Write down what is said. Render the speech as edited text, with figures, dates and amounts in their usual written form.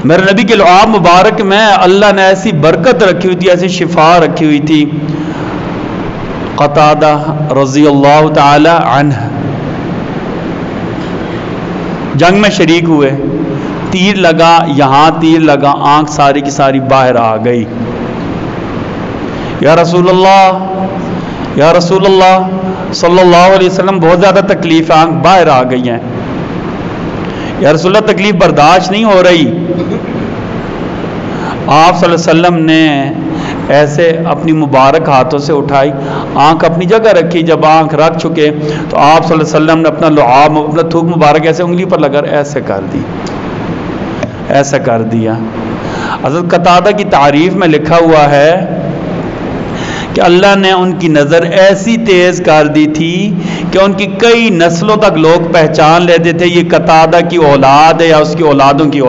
میرے نبی کے لعاب مبارک میں اللہ نے ایسی برکت رکھی ہوئی تھی، ایسی شفا رکھی ہوئی تھی۔ قتادہ رضی اللہ تعالی عنہ جنگ میں شریک ہوئے، تیر لگا، یہاں تیر لگا، آنکھ ساری کی ساری باہر آ گئی۔ یا رسول اللہ، یا رسول اللہ صلی اللہ علیہ وسلم، بہت زیادہ تکلیف ہے، آنکھ باہر آ گئی ہیں۔ یا رسول اللہ تکلیف برداشت نہیں ہو رہی۔ آپ صلی اللہ علیہ وسلم نے ایسے اپنی مبارک ہاتھوں سے اٹھائی، آنکھ اپنی جگہ رکھی۔ جب آنکھ رکھ چکے تو آپ صلی اللہ علیہ وسلم نے اپنا لعاب، اپنا تھوک مبارک ایسے انگلی پر لگا ایسے کر دی، ایسا کر دیا۔ حضرت قتادہ کی تعریف میں لکھا ہوا ہے کہ اللہ نے ان کی نظر ایسی تیز کر دی تھی کہ ان کی کئی نسلوں تک لوگ پہچان لیتے تھے یہ قتادہ کی اولاد ہے یا اس کی اولادوں کی اولاد۔